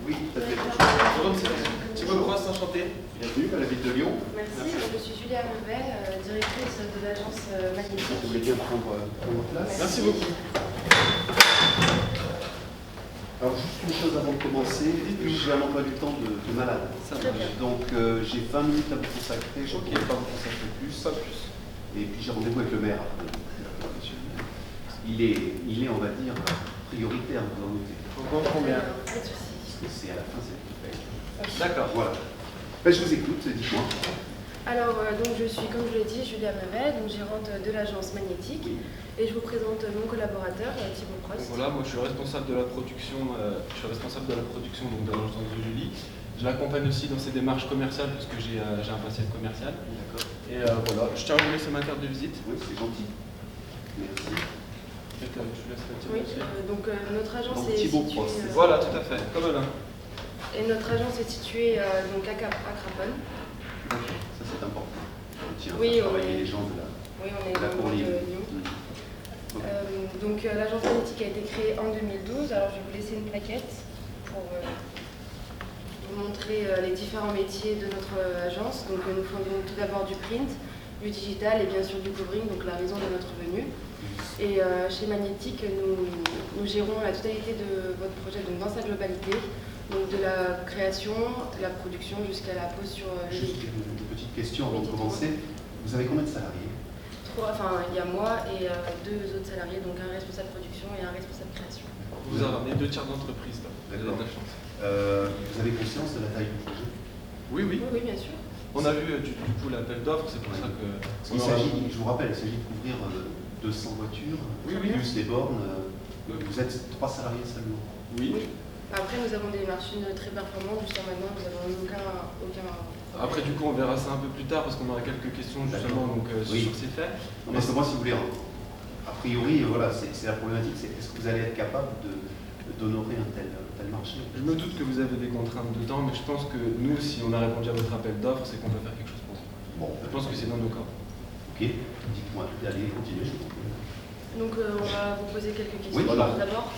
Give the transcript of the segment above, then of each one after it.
Oui, tout à fait. Bonjour, c'est Thibaut Cross, enchanté. Bienvenue à la ville de Lyon. Merci, je suis Julia Mevel, directrice de l'agence Magnétique. Vous voulez bien prendre place. Merci beaucoup. Alors, juste une chose avant de commencer, j'ai un emploi du temps de malade. Très bien. Donc, j'ai 20 minutes à vous consacrer, je ne pourrais pas vous consacrer plus. Pas plus. Et puis, j'ai rendez-vous avec le maire. Il est, on va dire, prioritaire, vous en doutez. On comprend bien. Pas de souci. Parce que c'est à la fin, c'est le plus paye. D'accord. Voilà. Ben, je vous écoute, dites-moi. Alors, donc je suis, comme je l'ai dit, Julia Mevel, donc gérante de l'agence Magnétique. Et je vous présente mon collaborateur, Thibaut Cross. Donc voilà, moi je suis responsable de la production, donc, de l'agence de Julie. Je l'accompagne aussi dans ses démarches commerciales parce que j'ai un passé de commercial. D'accord. Et voilà, je tiens à vous laisser ma carte de visite. Oui, c'est gentil. Merci. Je vous laisse la Oui, petite donc notre agence Donc, est Thibaut située... Cross, c'est ça. Voilà, tout à fait, comme Alain. Et notre agence est située donc à Craponne. Ça, c'est important. On tient Oui, à travailler on est- les gens de la Oui, on est dans le Courline. de Lyon. Donc l'agence Magnétique a été créée en 2012. Alors je vais vous laisser une plaquette pour vous montrer les différents métiers de notre agence. Donc nous faisons tout d'abord du print, du digital et bien sûr du covering, donc la raison de notre venue. Et chez Magnétique, nous gérons la totalité de votre projet donc dans sa globalité, donc de la création, de la production jusqu'à la pose sur les Juste véhicules. une petite question avant de dites-moi. commencer. Vous avez combien de salariés? Il y a moi et deux autres salariés, donc un responsable production et un responsable création. Vous avez ramené 2 tiers d'entreprise là. Vous avez de la chance. Vous avez conscience de la taille du projet? Oui, oui. Oui, bien sûr. On a vu du coup l'appel d'offres, c'est pour ça que. Je vous rappelle, il s'agit de couvrir 200 voitures, Oui, oui. plus des bornes. Vous êtes 3 salariés seulement. Oui. Après, nous avons des machines très performantes. Jusqu'à maintenant, nous n'avons aucun... Après, du coup, on verra ça un peu plus tard parce qu'on aura quelques questions justement donc, Oui. sur ces faits. Non, parce que moi, si vous voulez, a priori, voilà, c'est la problématique, c'est est-ce que vous allez être capable d'honorer un tel marché? Je me doute que vous avez des contraintes de temps, mais je pense que nous, si on a répondu à votre appel d'offres, c'est qu'on peut faire quelque chose pour vous. Bon, Je pense que c'est dans nos corps. ok, dites-moi, allez, continuez, je vous en prie. Donc, on va vous poser quelques questions. Oui, voilà. D'abord,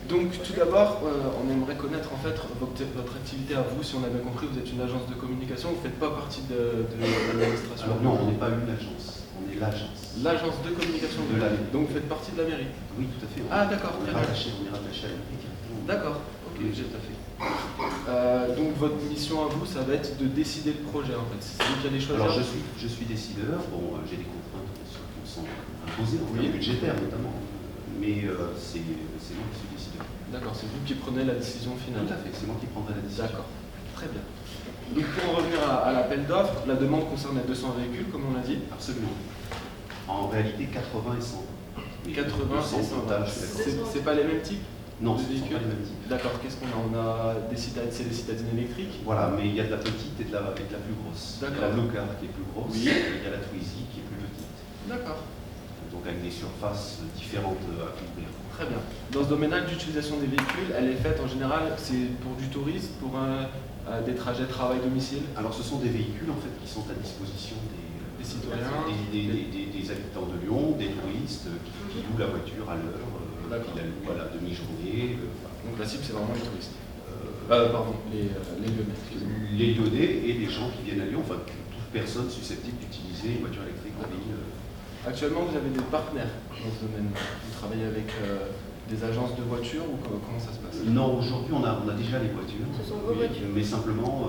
Donc, tout d'abord, on aimerait connaître en fait votre activité à vous. Si on a bien compris, vous êtes une agence de communication, vous ne faites pas partie de l'administration. Alors non, on n'est pas une agence, on est l'agence. L'agence de communication De la mairie. Donc, vous faites partie de la mairie. Oui, tout à fait. Ah, d'accord, On est très bien. rattaché à la mairie directement. D'accord, ok, j'ai tout à fait. Donc, votre mission à vous, ça va être de décider le projet en fait. C'est vous qui allez choisir. Alors je suis décideur, bon j'ai des contraintes qui me sont imposées, en termes Oui. budgétaires notamment, mais c'est moi qui suis décideur. D'accord, c'est vous qui prenez la décision finale. Tout à fait, c'est moi qui prendrai la décision. D'accord, très bien. Donc pour en revenir à l'appel d'offres, la demande concerne les 200 véhicules, comme on l'a dit. Absolument. En réalité 80 et 100. 80 100 et 100. total, je suis d'accord. C'est pas les mêmes types Non, de ce ne sont véhicules. pas les mêmes types. D'accord, qu'est-ce qu'on a? On a des citadines électriques. Voilà, mais il y a de la petite et de la plus grosse. Il y a D'accord. la Blue Car qui est plus grosse, Oui. et il y a la Twizy qui est plus petite. D'accord, Donc avec des surfaces différentes à couvrir. très bien. Dans ce domaine-là, l'utilisation des véhicules, elle est faite en général, c'est pour du tourisme, pour des trajets travail-domicile. Alors ce sont des véhicules en fait qui sont à disposition Des citoyens. des habitants de Lyon, des touristes qui louent la voiture à l'heure, D'accord. qui la louent à la demi-journée. Voilà. Donc la cible, c'est vraiment les touristes. Euh, Pardon, les Lyonnais, excusez-moi. les Lyonnais et les gens qui viennent à Lyon, enfin toute personne susceptible d'utiliser une voiture électrique en ville. Actuellement, vous avez des partenaires dans ce domaine. Vous travaillez avec des agences de voitures ou comment ça se passe? Non, aujourd'hui on a déjà les voitures, Ce sont vos voitures. mais simplement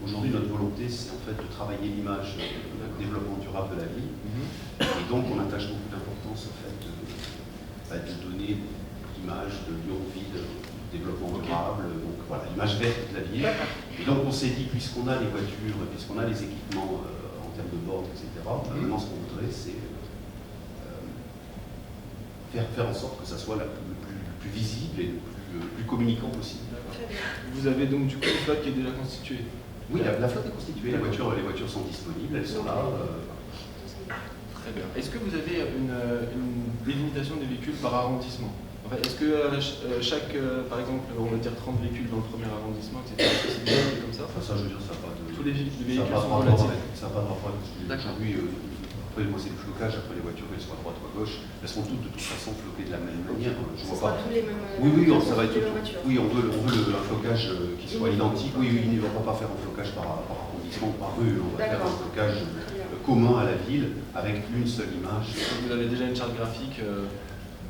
aujourd'hui notre volonté c'est en fait de travailler l'image du développement durable de la ville. Et donc on attache beaucoup d'importance au fait de donner l'image de Lyon-Ville, développement durable, donc voilà, l'image verte de la ville. Et donc on s'est dit, puisqu'on a les voitures, puisqu'on a les équipements en termes de bornes, etc., maintenant ce qu'on voudrait c'est faire en sorte que ça soit le plus visible et le plus communicant possible. Très bien. Vous avez donc du coup une flotte qui est déjà constituée. Oui, la flotte est constituée, les voitures sont disponibles, elles sont là. Très bien. Est-ce que vous avez une délimitation des véhicules par arrondissement? En fait, est-ce que chaque, par exemple, on va dire 30 véhicules dans le premier arrondissement, etc., est-ce que c'est des véhicules comme ça? Enfin, ça, je veux dire, ça n'a pas de... Tous les véhicules ça n'a sont pas de rapport relatifs. avec- ça n'a pas de rapport avec ce que D'accord. oui, après, moi c'est le flocage, après les voitures, elles sont à droite ou à gauche, elles seront toutes de toute façon floquées de la même manière. Je Ce vois sera pas. tous les mêmes. Oui, ça va être les mêmes voitures. Oui, on veut un flocage qui soit identique. Oui, il ne va pas faire un flocage par arrondissement, par rue. On va faire un flocage commun à la ville avec une seule image. Vous avez déjà une charte graphique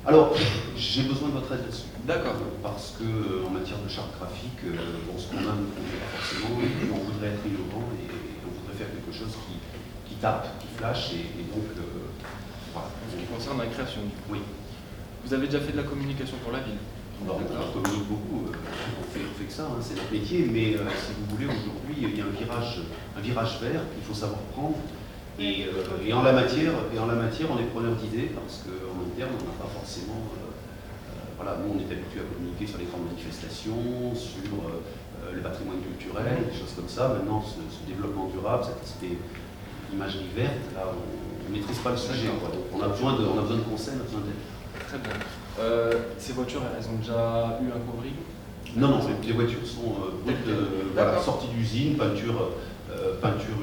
Alors, j'ai besoin de votre aide là-dessus. D'accord. Parce que en matière de charte graphique, ce qu'on a ne convient pas forcément. Et puis on voudrait être innovant et on voudrait faire quelque chose qui tape, qui flash. Et donc, voilà. En ce qui concerne la création. Oui. Vous avez déjà fait de la communication pour la ville? On communique beaucoup, on fait que ça, hein, c'est notre métier, mais si vous voulez, aujourd'hui, il y a un virage vert qu'il faut savoir prendre. Et en la matière, on est preneur d'idées parce qu'en interne, on n'a pas forcément. Voilà, nous, on est habitué à communiquer sur les grandes manifestations, sur le patrimoine culturel, des choses comme ça. Maintenant, ce développement durable, cet aspect imagerie verte, là, on ne maîtrise pas le sujet. Donc, on a besoin de conseils, on a besoin d'aide. Très bien. Ces voitures, elles ont déjà eu un covering? Non, les voitures sont sorties d'usine, peinture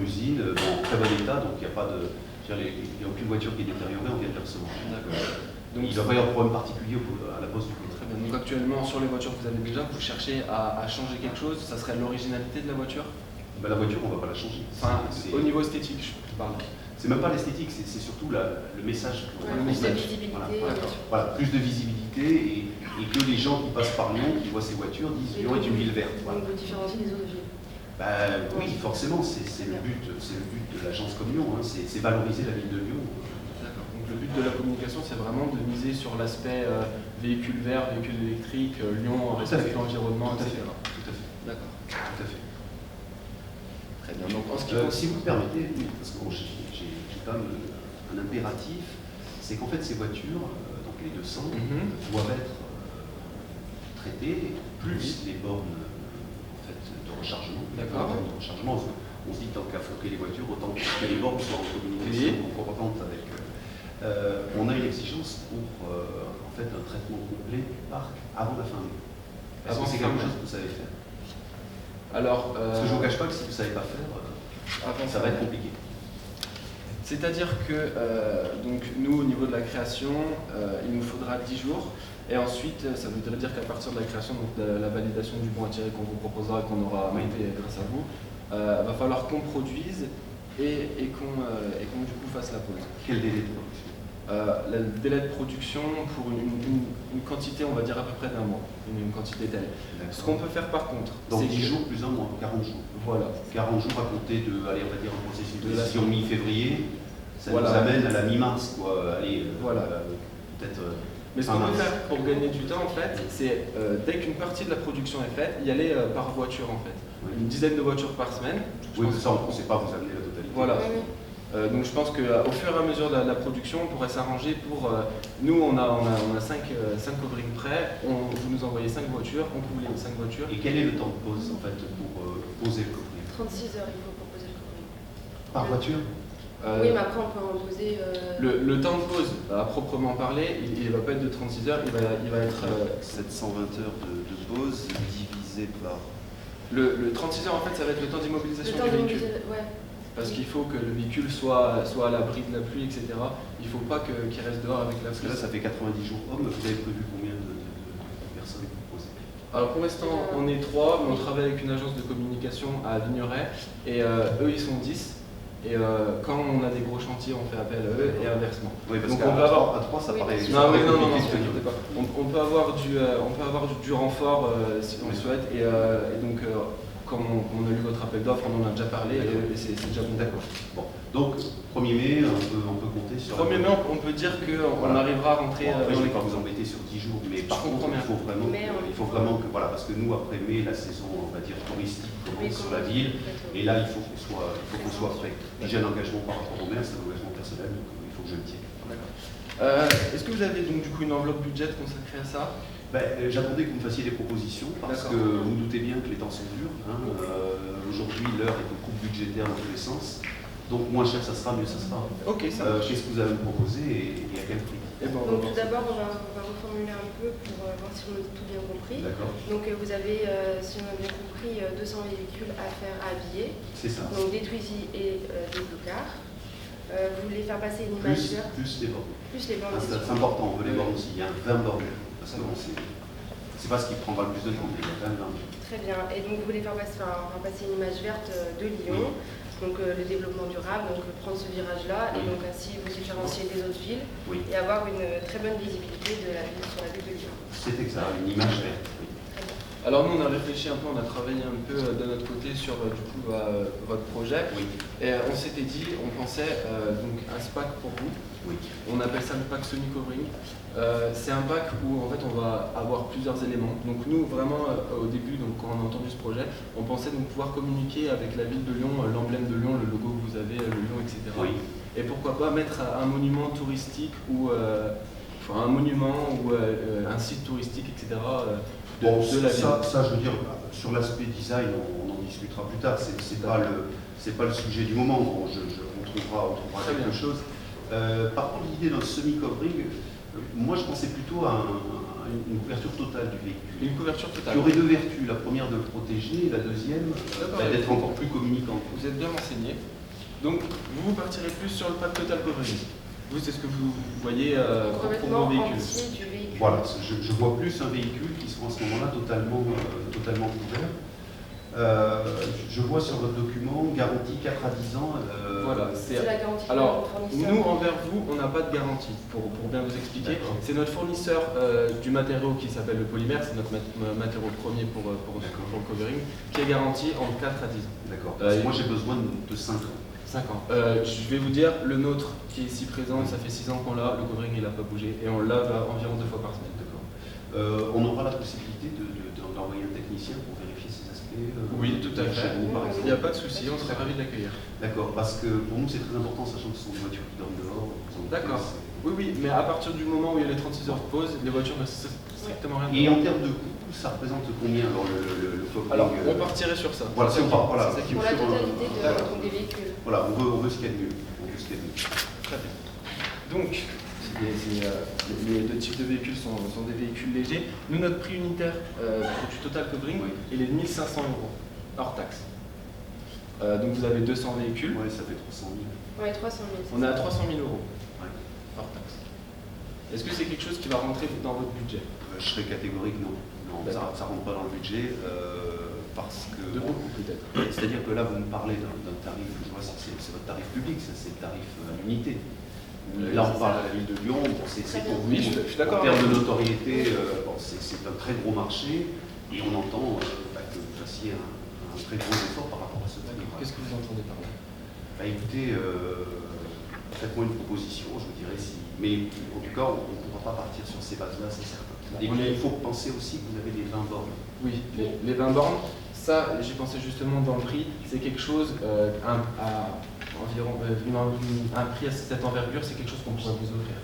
usine, en très bon état, donc il n'y a aucune voiture qui est détériorée, on vient de les recevoir. Donc, il ne doit pas y avoir de problème particulier à la pose du coup. Très bien. Donc actuellement, sur les voitures que vous avez déjà, vous cherchez à changer quelque chose? Ça serait l'originalité de la voiture? La voiture, on ne va pas la changer. Enfin, au niveau esthétique, je parle. C'est même pas l'esthétique, c'est surtout le message. Plus de visibilité. Voilà, plus de visibilité et que les gens qui passent par Lyon, qui voient ces voitures, disent Lyon est une ville verte. Donc vous différenciez des autres villes. Oui, forcément, c'est le but de l'agence comme Lyon, hein, c'est valoriser la ville de Lyon. D'accord. Donc le but de la communication, c'est vraiment de miser sur l'aspect véhicule vert, véhicule électrique, Lyon respecte l'environnement, etc. Tout à fait. D'accord. Tout à fait. Très bien. Donc, si vous me permettez, parce que j'ai quand même un impératif, c'est qu'en fait ces voitures, donc les 200, doivent être traitées, plus les bornes de rechargement. D'accord. On se dit que tant qu'à floquer les voitures, autant que les bornes soient en communication concordante avec. On a une exigence pour en fait un traitement complet du parc avant la fin mai. Est-ce que c'est quelque chose que vous savez faire? Alors, parce que je ne vous cache pas que si vous ne savez pas faire, ça va être compliqué. C'est-à-dire que donc nous, au niveau de la création, il nous faudra 10 jours. Et ensuite, ça voudrait dire qu'à partir de la création, donc de la validation du bon à tirer qu'on vous proposera et qu'on aura monté grâce à vous, va falloir qu'on produise et qu'on du coup fasse la pause. Quel délai de production? Le délai de production pour une quantité, on va dire à peu près d'un mois, une quantité telle. Ce qu'on peut faire par contre, donc 10 jours plus un mois, 40 jours. Voilà. 40 jours à compter de, allez, on va dire un processus de décision mi-février, ça nous amène à la mi-mars, quoi. Allez, peut-être. Mais ce qu'on peut faire pour gagner du temps, en fait, c'est dès qu'une partie de la production est faite, y aller par voiture, en fait. Une dizaine de voitures par semaine. Oui, mais ça, on ne sait pas vous amener la totalité. Voilà. Donc je pense qu'au fur et à mesure de la production, on pourrait s'arranger pour... nous, on a 5 coverings prêts, vous nous envoyez 5 voitures, on couvre les 5 voitures. Et quel est le temps de pause, en fait, pour poser le covering? 36 heures, il faut proposer le covering. Par voiture? Oui, mais après, on peut en poser... Le temps de pause, à proprement parler, il ne va pas être de 36 heures, il va être... 720 heures de pause divisé par... Le 36 heures, en fait, ça va être le temps d'immobilisation du véhicule. Parce qu'il faut que le véhicule soit à l'abri de la pluie, etc. Il ne faut pas qu'il reste dehors avec la pluie. Parce que là, ça fait 90 jours hommes. Vous avez prévu combien de personnes vous posez? Alors pour l'instant, on est 3, mais on travaille avec une agence de communication à Vigneray. Et eux, ils sont 10. Et quand on a des gros chantiers, on fait appel à eux et inversement. Oui, parce qu'à 3, ça paraît... Non, ne t'inquiète pas. On peut avoir du renfort si on le souhaite. Et donc... Comme on a eu votre appel d'offres, on en a déjà parlé et c'est déjà bon. D'accord. Bon. Donc, 1er mai, on peut compter sur... 1er mai, on peut dire qu'on arrivera à rentrer... Bon, après, je ne vais pas vous embêter sur 10 jours, mais par contre, il faut vraiment que... Voilà, parce que nous, après mai, la saison, on va dire, touristique commence sur la ville, et là, il faut qu'on soit prêt. J'ai un engagement par rapport au maire, c'est un engagement personnel, donc il faut que je le tienne. D'accord. Est-ce que vous avez donc du coup une enveloppe budget consacrée à ça? J'attendais que vous me fassiez des propositions parce que vous vous doutez bien que les temps sont durs. Hein. Aujourd'hui, l'heure est au coupe budgétaire dans tous les sens. Donc, moins cher ça sera, mieux ça sera. Ok, ça marche. Qu'est-ce que vous allez me proposer et à quel prix? Donc, tout d'abord, on va reformuler un peu pour voir si on a tout bien compris. Donc, vous avez, si on a bien compris, 200 véhicules à faire à habiller. C'est ça. Donc, des Twizy et des Bluecar. Vous voulez faire passer une image verte. Plus les bornes. Plus les bornes. C'est important, on veut les bornes aussi. Il y a 20 bornes. Parce que bon, c'est pas ce qui prendra le plus de temps, mais il y a quand même 20. Très bien. Et donc vous voulez faire passer une image verte de Lyon. Donc le développement durable, donc prendre ce virage-là, et donc ainsi vous différencier des autres villes et avoir une très bonne visibilité de la ville sur la ville de Lyon. C'est exact, une image verte. Alors nous on a réfléchi un peu, on a travaillé un peu de notre côté sur du coup votre projet. Et on s'était dit, on pensait donc un SPAC pour vous. On appelle ça le pack Sony Covering. C'est un pack où en fait on va avoir plusieurs éléments. Donc nous vraiment au début, donc quand on a entendu ce projet, on pensait donc pouvoir communiquer avec la ville de Lyon, l'emblème de Lyon, le logo que vous avez, le lion, etc. Et pourquoi pas mettre un monument touristique ou un monument ou un site touristique, etc. de la ville. Ça, je veux dire, sur l'aspect design, on en discutera plus tard. C'est pas le sujet du moment. Bon, on trouvera quelque chose. Par contre, l'idée d'un semi-covering, moi je pensais plutôt à une couverture totale du véhicule. Une couverture totale. Qui aurait deux vertus. La première de le protéger, et la deuxième d'être encore plus communicante. Vous êtes bien renseigné. Donc vous partirez plus sur le pack total covering. Vous, c'est ce que vous voyez pour vos véhicules. Voilà, je vois plus un véhicule qui sera à ce moment-là totalement couvert. Je vois sur votre document garantie 4 à 10 ans. Voilà, c'est la garantie. Alors, nous, envers vous, on n'a pas de garantie, pour bien vous expliquer. C'est notre fournisseur du matériau qui s'appelle le polymère, c'est notre matériau premier pour le covering, qui est garanti entre 4 à 10 ans. D'accord. Moi, j'ai besoin de 5 ans. 5 ans. Je vais vous dire, le nôtre qui est ici présent, ça fait 6 ans qu'on l'a, le covering il n'a pas bougé, et on lave environ 2 fois par semaine. On aura la possibilité d'envoyer un technicien pour vérifier ces aspects. Oui, tout à fait. Il n'y a pas de souci, on serait ravis de l'accueillir. D'accord, parce que pour nous c'est très important, sachant que ce sont des voitures qui dorment dehors. D'accord. Oui, mais à partir du moment où il y a les 36 heures de pause, les voitures ne strictement rien. Et en termes de coût, ça représente combien alors le covering? Alors, on partirait sur ça. Voilà, pour la totalité des véhicules. Voilà, on veut ce qu'il y a de mieux. Très bien. Donc, les deux types de véhicules sont des véhicules légers. Nous, notre prix unitaire pour du total covering, il est de 1 500 €, hors taxe. Donc vous avez 200 véhicules. Oui, ça fait 300 000. Oui, 300 000. On est à 300 000 €, hors taxe. Est-ce que c'est quelque chose qui va rentrer dans votre budget? Je serais catégorique, non. Ça ne rentre pas dans le budget. Parce que. De beaucoup, peut-être. C'est-à-dire que là, vous me parlez d'un tarif, je vois, c'est votre tarif public, c'est le tarif à l'unité. Là, on parle à la ville de Lyon, c'est pour vous, je suis d'accord. En termes de notoriété, c'est un très gros marché, et on entend que vous fassiez un très gros effort par rapport à ce tarif. Qu'est-ce que vous entendez par là? Écoutez, faites-moi une proposition, je vous dirai si. Mais en tout cas, on ne pourra pas partir sur ces bases-là, c'est certain. Et il faut penser aussi que vous avez les 20 bornes. Oui, les 20 bornes, ça, j'y pensais justement dans le prix, c'est quelque chose environ un prix à cette envergure, c'est quelque chose qu'on pourrait vous offrir.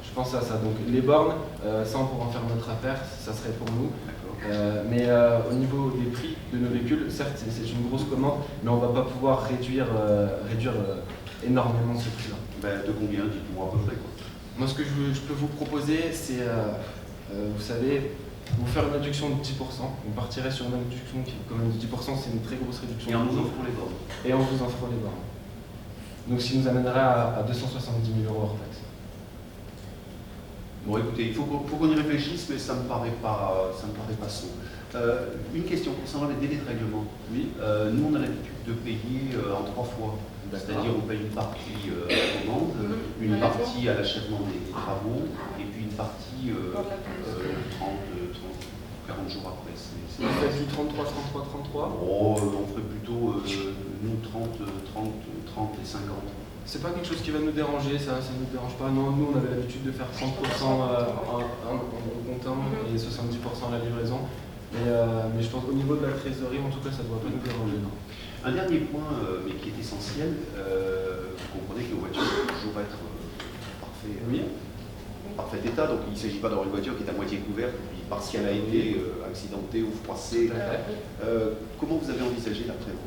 Je pense à ça. Donc les bornes, ça on pourra en faire notre affaire, ça serait pour nous. Mais au niveau des prix de nos véhicules, certes c'est une grosse commande, mais on ne va pas pouvoir réduire énormément ce prix-là. De combien, dites-moi à peu près quoi. Moi ce que je peux vous proposer, c'est, vous savez, vous faire une réduction de 10%. On partirait sur une réduction qui, quand même, de 10%, c'est une très grosse réduction. Et en vous offrant les bornes. Et en vous offrant les bornes. Donc, ce qui nous amènerait à 270 000 € hors taxe. Bon, écoutez, il faut qu'on y réfléchisse, mais ça me paraît pas sombre. Une question concernant les délais de règlement. Oui. Nous, on a l'habitude de payer en 3 fois. C'est-à-dire, on paye une partie à la commande, une partie à l'achèvement des travaux, et puis une partie 40 jours après. Vous faites du 33, 33, 33 on ferait plutôt, nous, 30 et 50. C'est pas quelque chose qui va nous déranger, ça ne nous dérange pas. Non, nous, on avait l'habitude de faire 30% en comptant et 70% à la livraison. Mais je pense qu'au niveau de la trésorerie, en tout cas, ça ne doit pas nous déranger. Non. Un dernier point, mais qui est essentiel, vous comprenez que nos voitures doivent toujours être en parfait état, donc il ne s'agit pas d'avoir une voiture qui est à moitié couverte, puis parce qu'elle a été accidentée ou froissée. Comment vous avez envisagé la prévente?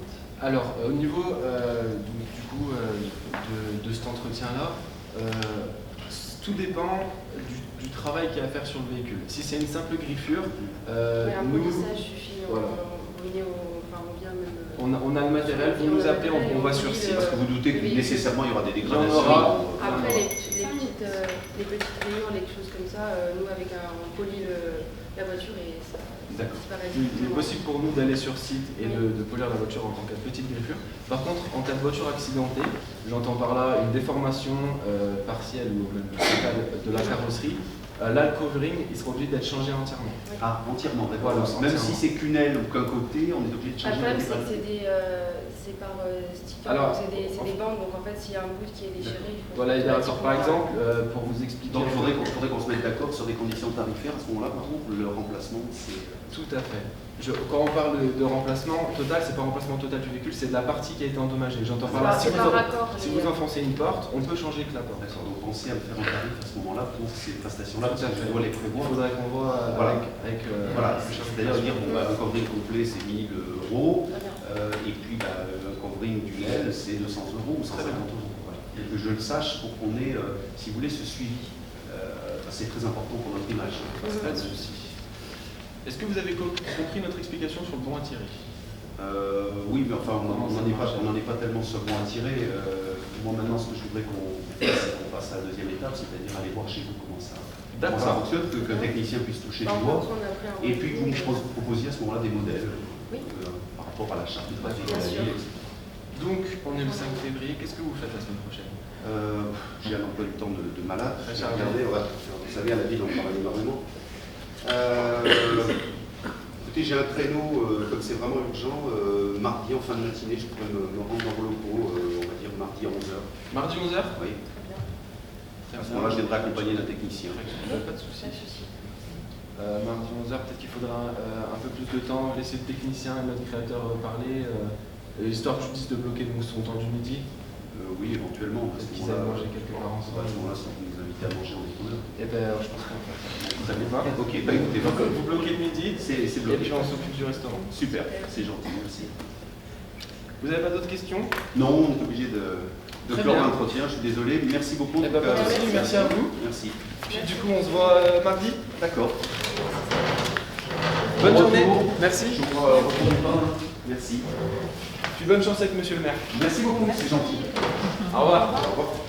Alors, au niveau de cet entretien-là, tout dépend du travail qu'il y a à faire sur le véhicule. Si c'est une simple griffure, un polissage suffit. Voilà. On vient même. on a le matériel, vous nous appelez, on va sur site. Parce que vous doutez que nécessairement il y aura des dégradations. Après, les petites rayures, les choses comme ça, nous, avec on polie la voiture et ça disparaît. Il est possible pour nous d'aller sur site et de polir la voiture en tant que petite griffure. Par contre, en cas de voiture accidentée, j'entends par là une déformation partielle ou même totale de la carrosserie. Là, le covering, il sera obligé d'être changé entièrement. Oui. Ah, entièrement, d'accord. Voilà, Même entièrement. si c'est qu'une aile ou qu'un côté, on est obligé de changer Le problème, l'intégralité. c'est par sticker, Alors, c'est des bandes, donc en fait, s'il y a un bout qui est déchiré, il faut. Voilà, alors, par exemple, pour vous expliquer. Donc il faudrait qu'on se mette d'accord sur des conditions tarifaires. À ce moment-là, par contre, le remplacement, c'est... Tout à fait. Quand on parle de remplacement total, c'est pas remplacement total du véhicule, c'est de la partie qui a été endommagée. J'entends par là, si vous enfoncez une porte, on peut changer que la porte. D'accord, donc pensez à me faire un tarif à ce moment-là pour ces prestations-là, parce que je dois les prévoir. Il faudrait qu'on voit Voilà. avec Voilà, c'est-à-dire dire, bon, un covering complet c'est 1000 €, et puis un covering d'une aile c'est 200 € ou 150 €. Voilà. Et que je le sache pour qu'on ait, si vous voulez, ce suivi. C'est très important pour notre image. Pas de souci. Est-ce que vous avez compris notre explication sur le bon à tirer? Oui, mais enfin, on n'en est pas tellement seulement attiré. Moi, maintenant, ce que je voudrais qu'on fasse, c'est qu'on passe à la deuxième étape, c'est-à-dire aller voir chez vous comment ça fonctionne, qu'un technicien puisse toucher du bois, et puis que vous me proposiez à ce moment-là des modèles par rapport à la charte de trafic de la ville, etc. Donc, on est le 5 février, qu'est-ce que vous faites la semaine prochaine? J'ai un emploi du temps de malade. Très Regardez, vous savez, à la ville, on travaille énormément. Écoutez, j'ai un créneau, comme c'est vraiment urgent, mardi en fin de matinée, je pourrais me rendre dans vos locaux, on va dire mardi à 11h. Mardi 11h? Oui. À ce moment-là, je viendrai accompagner d'un technicien. Pas de souci. Mardi 11h, peut-être qu'il faudra un peu plus de temps, laisser le technicien et notre créateur parler, histoire que je puisse débloquer son temps du midi. Oui, éventuellement. Parce qu'ils aiment manger quelque part ensemble. À ce moment-là, si vous nous invitez à manger en déconneur. Eh bien, je pense qu'on va faire. Vous allez voir. Ok, bah écoutez, Vous bloquez le midi, c'est et bloqué. puis on s'occupe du restaurant. Super, c'est gentil, merci. Vous n'avez pas d'autres questions? Non, on est obligé de clore l'entretien, je suis désolé. Merci beaucoup. Eh ben, pas de souci, merci à vous. Merci. Puis du coup, on se voit mardi. D'accord. Bonne journée. Merci. Je vous retourne du pain. Merci. Puis bonne chance avec monsieur le maire. Merci beaucoup, c'est gentil. Au revoir. Au revoir.